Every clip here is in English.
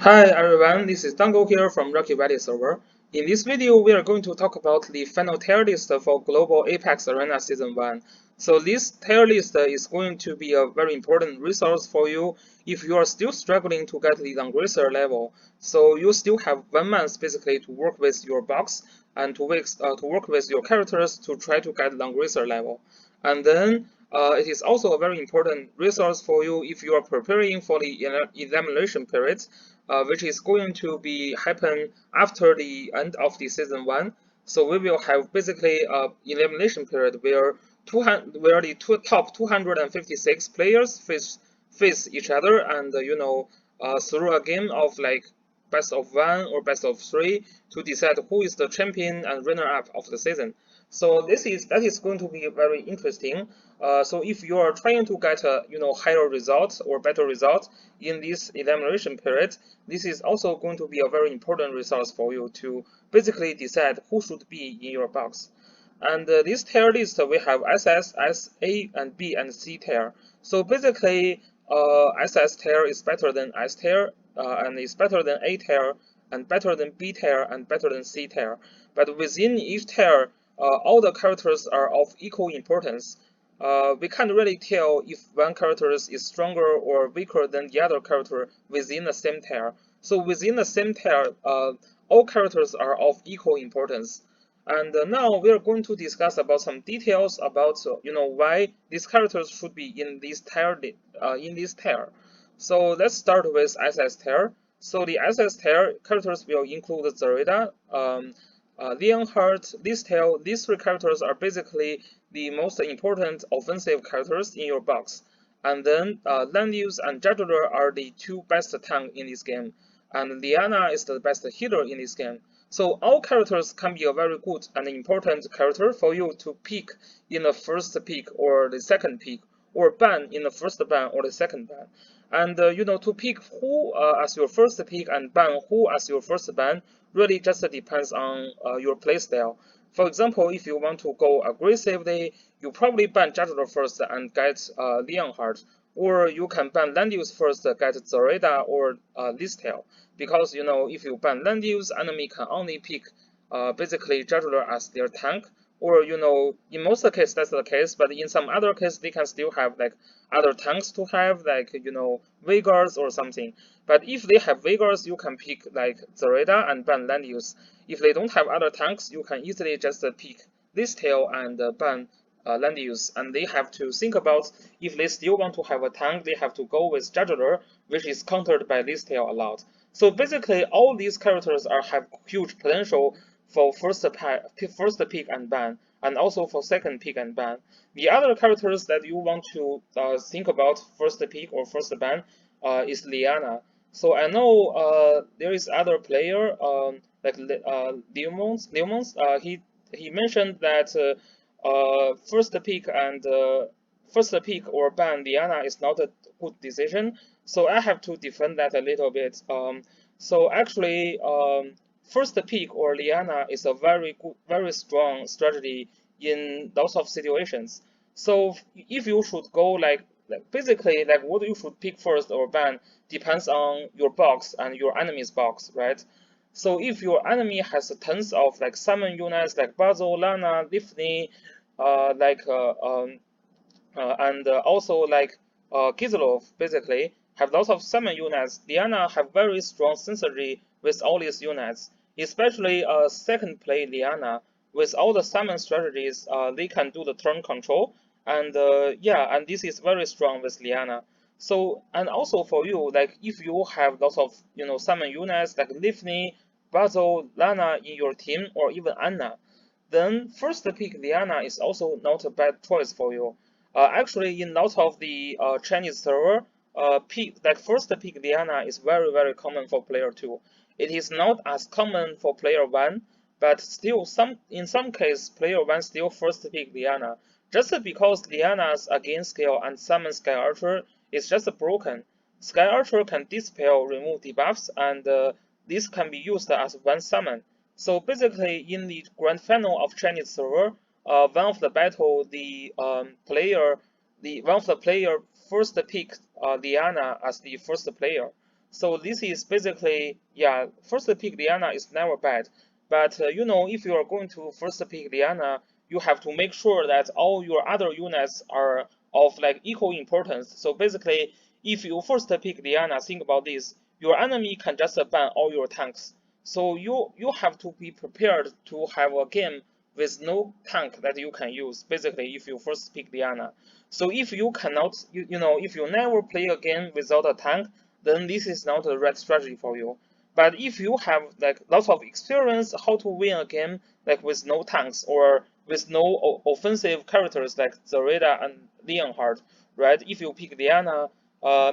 Hi everyone, this is Dango here from Rocky Valley server. In this video, we are going to talk about the final tier list for Global Apex Arena Season 1. So this tier list is going to be a very important resource for you if you are still struggling to get the Langrisser level. So you still have 1 month basically to work with your box and to work with your characters to try to get Langrisser level. And then it is also a very important resource for you if you are preparing for the examination period, which is going to be happen after the end of the season 1. So we will have basically a elimination period where the top 256 players face each other and through a game of like best of 1 or best of 3 to decide who is the champion and runner-up of the season. So that is going to be very interesting. So if you are trying to get a higher results or better results in this examination period, this is also going to be a very important resource for you to basically decide who should be in your box. And this tier list we have SS, S, A, and B and C tier. So basically, SS tier is better than S tier, and is better than A tier, and better than B tier, and better than C tier. But within each tier, all the characters are of equal importance. We can't really tell if one character is stronger or weaker than the other character within the same tier. So within the same tier, all characters are of equal importance. And now we are going to discuss about some details about why these characters should be in this tier. So let's start with SS tier. So the SS tier characters will include Zareda, Leonhardt, Listel. These three characters are basically the most important offensive characters in your box. And then Landius and Juggler are the two best tank in this game. And Liana is the best healer in this game. So all characters can be a very good and important character for you to pick in the first pick or the second pick, or ban in the first ban or the second ban. And to pick who as your first pick and ban who as your first ban really just depends on your playstyle. For example, if you want to go aggressively, you probably ban Juggler first and get Leonhardt, or you can ban Landius first, get Zareda or Listel. Because if you ban Landius, enemy can only pick basically Juggler as their tank, or in most cases that's the case, but in some other cases they can still have like other tanks to have, like Vigors or something. But if they have Vigors, you can pick like Zareda and ban Landius. If they don't have other tanks, you can easily just pick Listel and ban Landius, and they have to think about if they still want to have a tank, they have to go with Juggler, which is countered by Listel a lot. So basically, all these characters have huge potential for first pick and ban, and also for second pick and ban. The other characters that you want to think about first pick or first ban is Liana. So I know there is other player like Leomons. He mentioned that first pick or ban Liana is not a good decision. So I have to defend that a little bit. So actually, first pick or Liana is a very good, very strong strategy in lots of situations. So if you should go like basically like what you should pick first or ban depends on your box and your enemy's box, right? So if your enemy has tons of like summon units like Basil, Lana, Lifney, and also like Gizlov basically have lots of summon units. Liana have very strong synergy with all these units, especially second play Liana with all the summon strategies. They can do the turn control, and yeah, and this is very strong with Liana. So and also for you, like if you have lots of summon units like Lifney, Basil, Lana in your team, or even Anna, then first pick Liana is also not a bad choice for you. Actually, in lots of the Chinese server, first pick Liana is very common for player 2. It is not as common for player 1, but still in some case player 1 still first pick Liana. Just because Liana's against skill and summon Sky Archer is just broken. Sky Archer can dispel, remove debuffs, and this can be used as one summon. So basically, in the grand final of Chinese server, one of the battle, one of the player first picked Liana as the first player. So this is basically, yeah, first pick Liana is never bad. But you know, if you are going to first pick Liana, you have to make sure that all your other units are of like equal importance. So basically, if you first pick Liana, think about this: your enemy can just ban all your tanks. So you have to be prepared to have a game with no tank that you can use. Basically, if you first pick Liana. So if you cannot, you know, if you never play a game without a tank, then this is not the right strategy for you. But if you have like lots of experience how to win a game like with no tanks or with no offensive characters like Zareda and Leonhardt, right? If you pick Diana,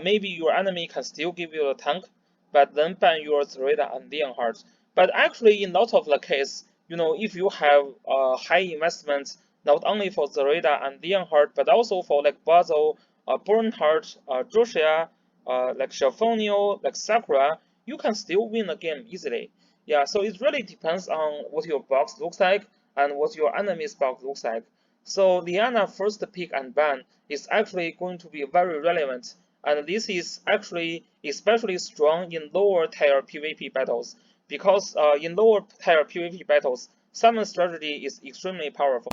maybe your enemy can still give you a tank, but then ban your Zareda and Leonhardt. But actually, in lots of the case, you know, if you have high investments not only for Zareda and Leonhardt, but also for like Basil, Bernhardt, Joshua, like Shelfonio, like Sakura, you can still win the game easily. Yeah, so it really depends on what your box looks like and what your enemy's box looks like. So Liana first pick and ban is actually going to be very relevant, and this is actually especially strong in lower tier PvP battles because in lower tier PvP battles, summon strategy is extremely powerful.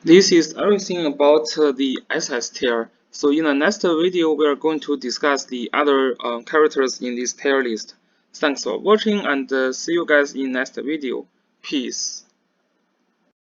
This is everything about the SS tier. So in the next video, we are going to discuss the other characters in this tier list. Thanks for watching and see you guys in next video. Peace.